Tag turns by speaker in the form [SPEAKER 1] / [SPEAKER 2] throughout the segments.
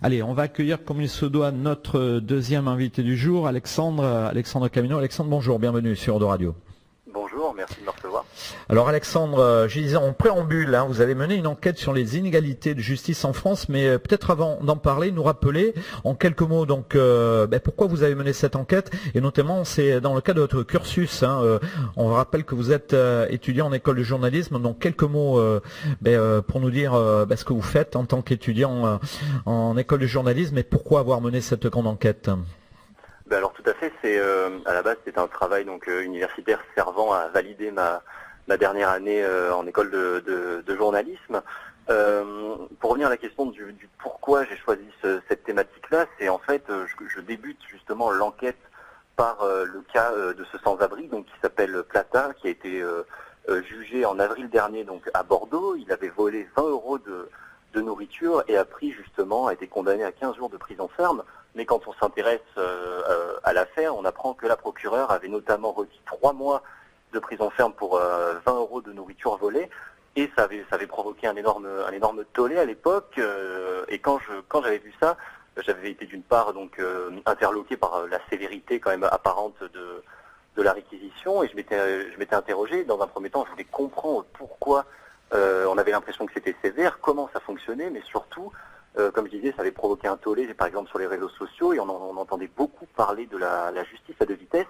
[SPEAKER 1] Allez, on va accueillir comme il se doit notre deuxième invité du jour, Alexandre Camino. Alexandre, bonjour, bienvenue sur Eau Radio.
[SPEAKER 2] Bonjour, merci de me recevoir.
[SPEAKER 1] Alors Alexandre, je disais en préambule, vous avez mené une enquête sur les inégalités de justice en France, mais peut-être avant d'en parler, nous rappeler en quelques mots donc pourquoi vous avez mené cette enquête, et notamment c'est dans le cadre de votre cursus. On rappelle que vous êtes étudiant en école de journalisme, donc quelques mots pour nous dire ce que vous faites en tant qu'étudiant en école de journalisme et pourquoi avoir mené cette grande enquête.
[SPEAKER 2] Alors tout à fait, c'est à la base c'est un travail donc universitaire servant à valider ma dernière année en école de journalisme. Pour revenir à la question du pourquoi j'ai choisi cette thématique-là, c'est en fait je débute justement l'enquête par le cas de ce sans-abri donc qui s'appelle Plata, qui a été jugé en avril dernier donc à Bordeaux. Il avait volé 20 € de nourriture et a été condamné à 15 jours de prison ferme. Mais quand on s'intéresse à l'affaire, on apprend que la procureure avait notamment requis 3 mois de prison ferme pour 20 € de nourriture volée, et ça avait provoqué un énorme tollé à l'époque. Et quand j'avais vu ça, j'avais été d'une part donc interloqué par la sévérité quand même apparente de la réquisition, et je m'étais interrogé. Dans un premier temps, je voulais comprendre pourquoi on avait l'impression que c'était sévère, comment ça fonctionnait, mais surtout comme je disais, ça avait provoqué un tollé, par exemple, sur les réseaux sociaux, et on entendait beaucoup parler de la justice à deux vitesses.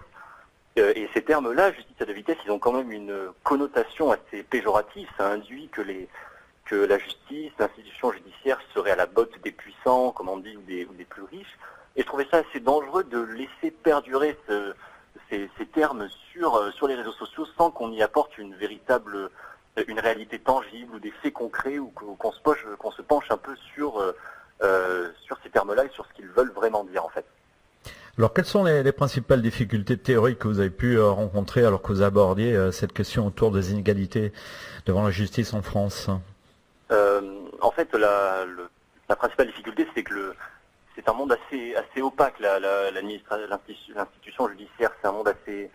[SPEAKER 2] Et ces termes-là, justice à deux vitesses, ils ont quand même une connotation assez péjorative. Ça induit que la justice, l'institution judiciaire serait à la botte des puissants, comme on dit, ou des plus riches. Et je trouvais ça assez dangereux de laisser perdurer ces termes sur les réseaux sociaux sans qu'on y apporte une réalité tangible ou des faits concrets, ou qu'on se penche un peu sur ces termes-là et sur ce qu'ils veulent vraiment dire en fait.
[SPEAKER 1] Alors quelles sont les principales difficultés théoriques que vous avez pu rencontrer alors que vous abordiez cette question autour des inégalités devant la justice en France?
[SPEAKER 2] En fait, la principale difficulté, c'est que c'est un monde assez opaque. L'institution judiciaire, c'est un monde assez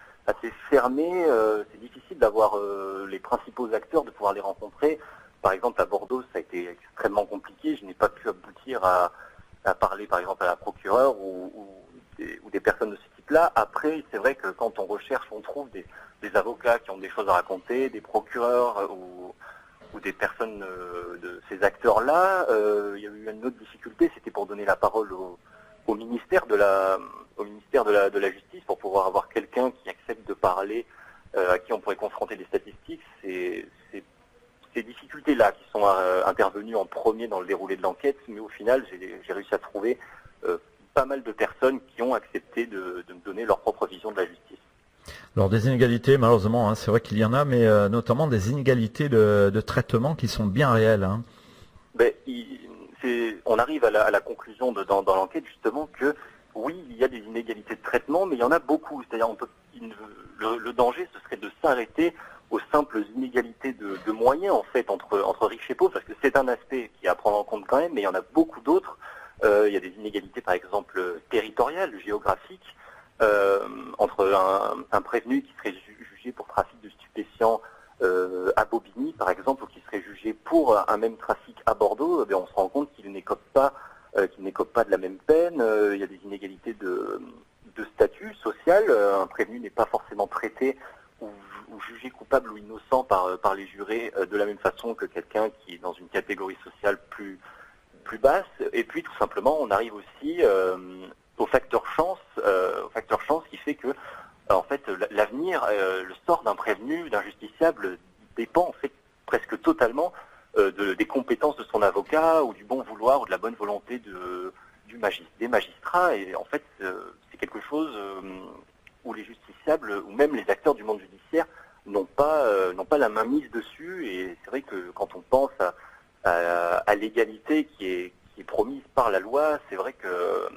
[SPEAKER 2] fermé. C'est difficile d'avoir les principaux acteurs, de pouvoir les rencontrer. Par exemple, à Bordeaux, ça a été extrêmement compliqué. Je n'ai pas pu aboutir à parler, par exemple, à la procureure ou des personnes de ce type-là. Après, c'est vrai que quand on recherche, on trouve des avocats qui ont des choses à raconter, des procureurs ou des personnes de ces acteurs-là. Il y a eu une autre difficulté, c'était pour donner la parole au ministère de la justice, pour pouvoir avoir quelqu'un qui accepte de parler, à qui on pourrait confronter des statistiques. C'est ces difficultés-là qui sont intervenues en premier dans le déroulé de l'enquête, mais au final, j'ai réussi à trouver pas mal de personnes qui ont accepté de me donner leur propre vision de la justice.
[SPEAKER 1] Alors des inégalités, malheureusement, c'est vrai qu'il y en a, mais notamment des inégalités de traitement qui sont bien réelles.
[SPEAKER 2] On arrive à la conclusion dans l'enquête justement que oui, il y a des inégalités de traitement, mais il y en a beaucoup. C'est-à-dire le danger, ce serait de s'arrêter aux simples inégalités de moyens en fait entre riches et pauvres, parce que c'est un aspect qui est à prendre en compte quand même, mais il y en a beaucoup d'autres. Il y a des inégalités par exemple territoriales, géographiques, entre un prévenu qui serait jugé pour trafic de stupéfiants à Bobigny par exemple, ou qui serait jugé pour un même trafic à Bordeaux, on se rend compte qu'il n'écope pas de la même peine. Il y a des inégalités de statut social. Un prévenu n'est pas forcément traité ou jugé coupable ou innocent par les jurés de la même façon que quelqu'un qui est dans une catégorie sociale plus basse. Et puis tout simplement, on arrive aussi au facteur chance qui fait que en fait l'avenir, le sort d'un prévenu, d'un justiciable dépend en fait presque totalement des compétences de son avocat, ou du bon vouloir ou de la bonne volonté des magistrats. Et en fait, c'est quelque chose où les justiciables ou même les acteurs du monde judiciaire n'ont pas la main mise dessus. Et c'est vrai que quand on pense à l'égalité qui est promise par la loi, c'est vrai que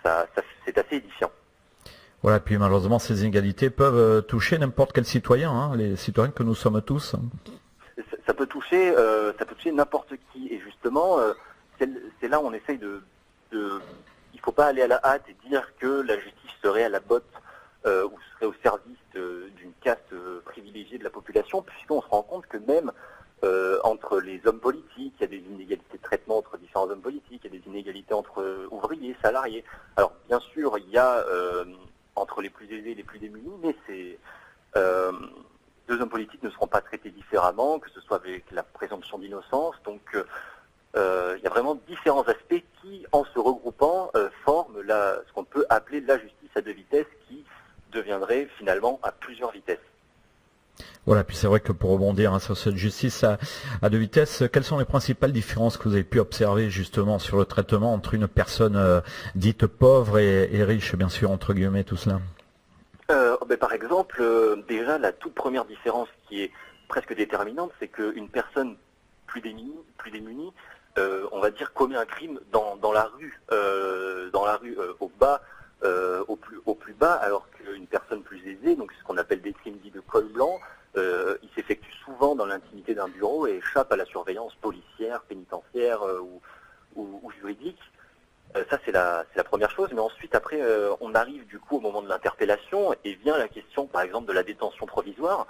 [SPEAKER 2] c'est assez édifiant.
[SPEAKER 1] Voilà, puis malheureusement ces inégalités peuvent toucher n'importe quel citoyen, les citoyens que nous sommes tous.
[SPEAKER 2] Ça peut toucher n'importe qui, et justement c'est là où on essaye il faut pas aller à la hâte et dire que la justice serait à la botte ou serait au service d'une caste privilégiée de la population, puisqu'on se rend compte que même entre les hommes politiques, il y a des inégalités de traitement entre différents hommes politiques, il y a des inégalités entre ouvriers, salariés. Alors bien sûr, il y a entre les plus aisés et les plus démunis, mais deux hommes politiques ne seront pas traités différemment, que ce soit avec la présomption d'innocence. Donc il y a vraiment différents aspects qui, en se regroupant, forment ce qu'on peut appeler la justice à deux vitesses, qui deviendrait finalement à plusieurs vitesses.
[SPEAKER 1] Voilà, puis c'est vrai que pour rebondir sur cette justice à deux vitesses, quelles sont les principales différences que vous avez pu observer justement sur le traitement entre une personne dite pauvre et riche, bien sûr, entre guillemets, tout cela?
[SPEAKER 2] Par exemple, déjà la toute première différence qui est presque déterminante, c'est qu'une personne plus démunie, on va dire, commet un crime dans la rue, au plus bas, alors qu'une personne plus aisée, donc ce qu'on appelle des crimes dits de col blanc, il s'effectue souvent dans l'intimité d'un bureau et échappe à la surveillance policière, pénitentiaire ou juridique. Ça c'est la première chose, mais ensuite après on arrive du coup au moment de l'interpellation et vient la question par exemple de la détention provisoire.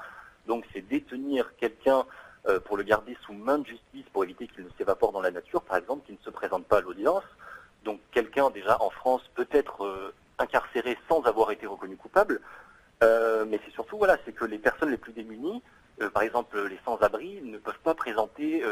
[SPEAKER 2] Donc c'est détenir quelqu'un pour le garder sous main de justice pour éviter qu'il ne s'évapore dans la nature, par exemple, qu'il ne se présente pas à l'audience. Donc quelqu'un déjà en France peut être incarcéré sans avoir été reconnu coupable, mais c'est surtout c'est que les personnes les plus démunies, par exemple les sans-abri, ne peuvent pas présenter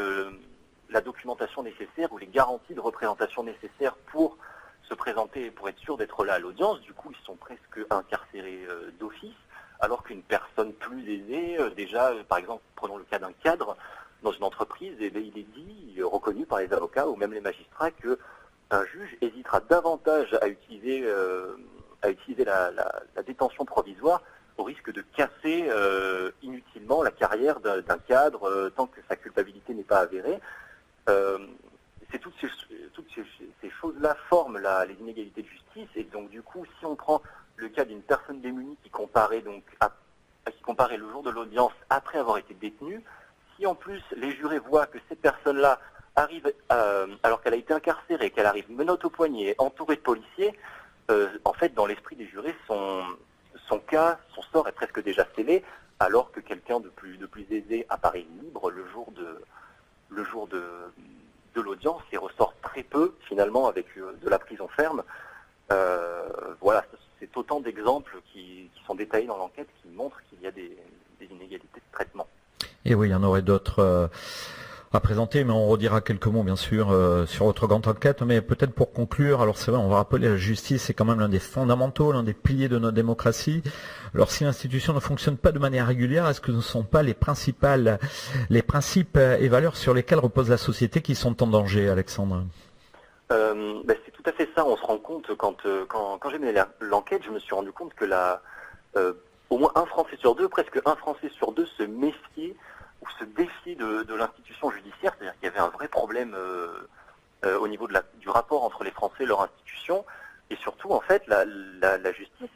[SPEAKER 2] la documentation nécessaire ou les garanties de représentation nécessaires pour se présenter et pour être sûr d'être là à l'audience. Du coup, ils sont presque incarcérés d'office, alors qu'une personne plus aisée, déjà, par exemple, prenons le cas d'un cadre dans une entreprise, il est dit, reconnu par les avocats ou même les magistrats, qu'un juge hésitera davantage à utiliser la détention provisoire au risque de casser inutilement la carrière d'un cadre tant que sa culpabilité n'est pas avérée. C'est toutes ces choses-là forment les inégalités de justice, et donc du coup, si on prend le cas d'une personne démunie qui comparait le jour de l'audience après avoir été détenue, si en plus les jurés voient que cette personne-là arrive, alors qu'elle a été incarcérée, qu'elle arrive menottes au poignet, entourée de policiers, en fait, dans l'esprit des jurés, son sort est presque déjà scellé, alors que quelqu'un de plus aisé apparaît libre le jour de l'audience et ressort très peu finalement avec de la prison ferme. C'est autant d'exemples qui sont détaillés dans l'enquête qui montrent qu'il y a des inégalités de traitement.
[SPEAKER 1] Et oui, il y en aurait d'autres à présenter, mais on redira quelques mots bien sûr sur votre grande enquête. Mais peut-être pour conclure, alors c'est vrai, on va rappeler la justice, c'est quand même l'un des fondamentaux, l'un des piliers de notre démocratie. Alors si l'institution ne fonctionne pas de manière régulière, est-ce que ce ne sont pas les principes et valeurs sur lesquels repose la société qui sont en danger, Alexandre?
[SPEAKER 2] C'est tout à fait ça. On se rend compte quand j'ai mené l'enquête, je me suis rendu compte que au moins un Français sur deux, presque un Français sur deux se méfiait ou se défiait de l'institution judiciaire, c'est-à-dire qu'il y avait un vrai problème au niveau du rapport entre les Français et leur institution, et surtout en fait la justice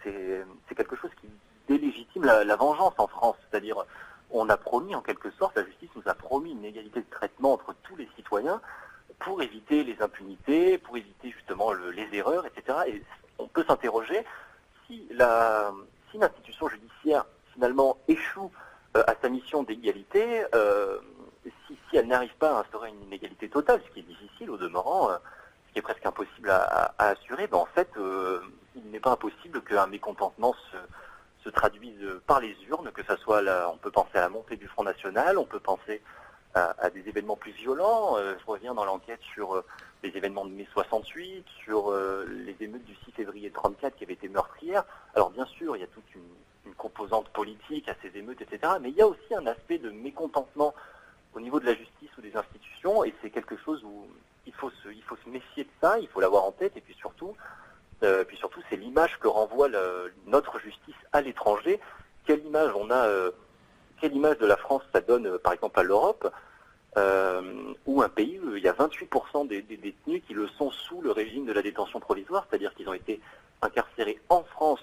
[SPEAKER 2] c'est quelque chose qui délégitime la vengeance en France, c'est-à-dire on a promis en quelque sorte, la justice nous a promis une égalité de traitement entre tous les citoyens pour éviter les impunités, pour éviter justement les erreurs, etc. Et on peut s'interroger si l'institution judiciaire finalement échoue à sa mission d'égalité, si elle n'arrive pas à instaurer une inégalité totale, ce qui est difficile au demeurant, ce qui est presque impossible à assurer, en fait, il n'est pas impossible qu'un mécontentement se traduise par les urnes, que ça soit on peut penser à la montée du Front National, on peut penser à des événements plus violents. Je reviens dans l'enquête sur les événements de mai 68, sur les émeutes du 6 février 34 qui avaient été meurtrières. Alors bien sûr, il y a toute une composante politique à ces émeutes, etc. Mais il y a aussi un aspect de mécontentement au niveau de la justice ou des institutions, et c'est quelque chose où il faut se méfier de ça, il faut l'avoir en tête, et puis surtout c'est l'image que renvoie notre justice à l'étranger. Quelle image de la France ça donne par exemple à l'Europe, ou un pays où il y a 28% des détenus qui le sont sous le régime de la détention provisoire, c'est-à-dire qu'ils ont été incarcérés en France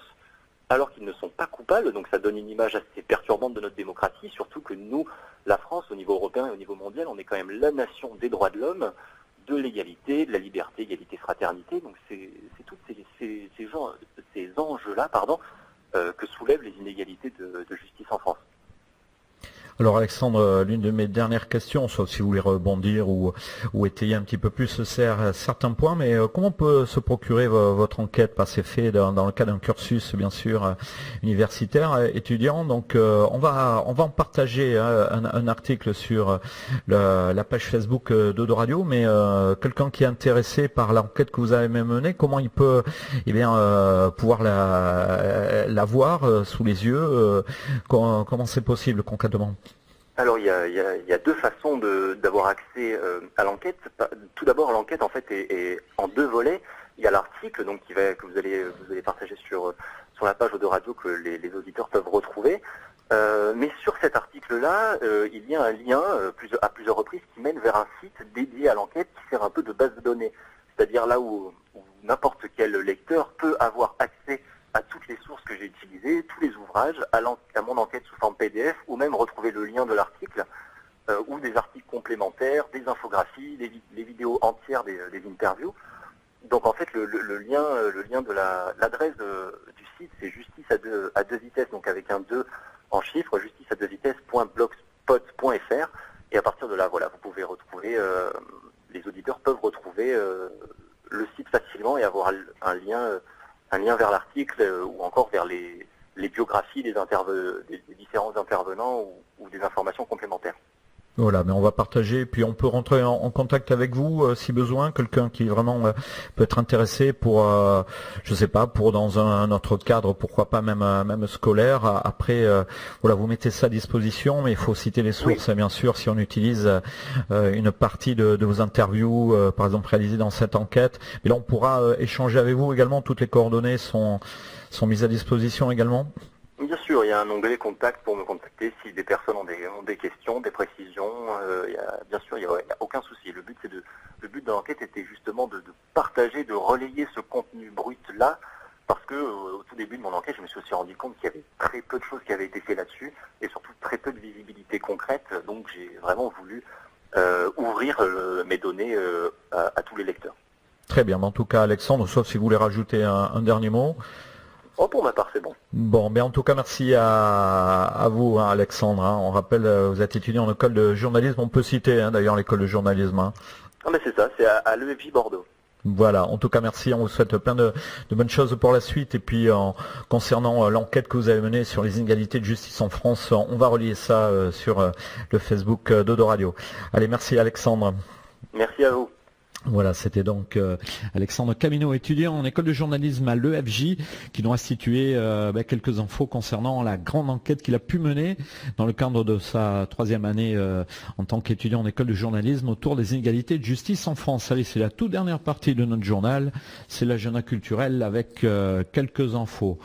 [SPEAKER 2] alors qu'ils ne sont pas coupables. Donc ça donne une image assez perturbante de notre démocratie, surtout que nous, la France, au niveau européen et au niveau mondial, on est quand même la nation des droits de l'homme, de l'égalité, de la liberté, égalité, fraternité. Donc c'est tous ces enjeux-là que soulèvent les inégalités de justice en France.
[SPEAKER 1] Alors Alexandre, l'une de mes dernières questions, sauf si vous voulez rebondir ou étayer un petit peu plus certains points, mais comment on peut se procurer votre enquête? Parce que c'est fait dans le cadre d'un cursus, bien sûr, universitaire, étudiant. Donc on va en partager un article sur la page Facebook d'Odo Radio, mais quelqu'un qui est intéressé par l'enquête que vous avez menée, comment il peut pouvoir la voir sous les yeux, comment c'est possible concrètement?
[SPEAKER 2] Alors il y a deux façons d'avoir accès à l'enquête. Tout d'abord, l'enquête en fait est en deux volets. Il y a l'article donc que vous allez partager sur la page de radio que les auditeurs peuvent retrouver. Mais sur cet article-là, il y a un lien à plusieurs reprises qui mène vers un site dédié à l'enquête qui sert un peu de base de données. C'est-à-dire là où n'importe quel lecteur peut avoir accès à toutes les sources que j'ai utilisées, tous les ouvrages, à mon enquête sous forme PDF, ou même retrouver le lien de l'article, ou des articles complémentaires, des infographies, les vidéos entières des interviews. Donc en fait, le lien de l'adresse du site, c'est justice à deux vitesses, donc avec un 2 en chiffres, justice à deux vitesses.blogspot.fr, et à partir de là, voilà, vous pouvez retrouver, les auditeurs peuvent retrouver le site facilement et avoir un lien vers l'article ou encore vers les biographies des différents intervenants ou des informations complémentaires.
[SPEAKER 1] Voilà, mais on va partager, puis on peut rentrer en contact avec vous si besoin, quelqu'un qui vraiment peut être intéressé pour, je sais pas, pour dans un autre cadre, pourquoi pas même scolaire. Après, voilà, vous mettez ça à disposition, mais il faut citer les sources, oui. Bien sûr, si on utilise une partie de vos interviews, par exemple réalisées dans cette enquête. Mais là, on pourra échanger avec vous également. Toutes les coordonnées sont mises à disposition également.
[SPEAKER 2] Bien sûr, il y a un onglet contact pour me contacter si des personnes ont des questions, des précisions. Bien sûr, il n'y a aucun souci. Le but de l'enquête était justement de partager, de relayer ce contenu brut-là, parce que au tout début de mon enquête, je me suis aussi rendu compte qu'il y avait très peu de choses qui avaient été faites là-dessus, et surtout très peu de visibilité concrète. Donc j'ai vraiment voulu ouvrir mes données à tous les lecteurs.
[SPEAKER 1] Très bien. En tout cas, Alexandre, sauf si vous voulez rajouter un dernier mot.
[SPEAKER 2] Oh, pour ma part, c'est bon.
[SPEAKER 1] Bon, mais en tout cas, merci à vous, Alexandre. On rappelle, vous êtes étudiant en école de journalisme. On peut citer d'ailleurs l'école de journalisme.
[SPEAKER 2] Ah, mais c'est ça, c'est à l'EFJ Bordeaux.
[SPEAKER 1] Voilà, en tout cas, merci. On vous souhaite plein de bonnes choses pour la suite. Et puis, concernant l'enquête que vous avez menée sur les inégalités de justice en France, on va relier ça sur le Facebook d'Odo Radio. Allez, merci, Alexandre.
[SPEAKER 2] Merci à vous.
[SPEAKER 1] Voilà, c'était donc Alexandre Camino, étudiant en école de journalisme à l'EFJ, qui nous a situé quelques infos concernant la grande enquête qu'il a pu mener dans le cadre de sa 3e année en tant qu'étudiant en école de journalisme autour des inégalités de justice en France. Allez, c'est la toute dernière partie de notre journal, c'est l'agenda culturel avec quelques infos.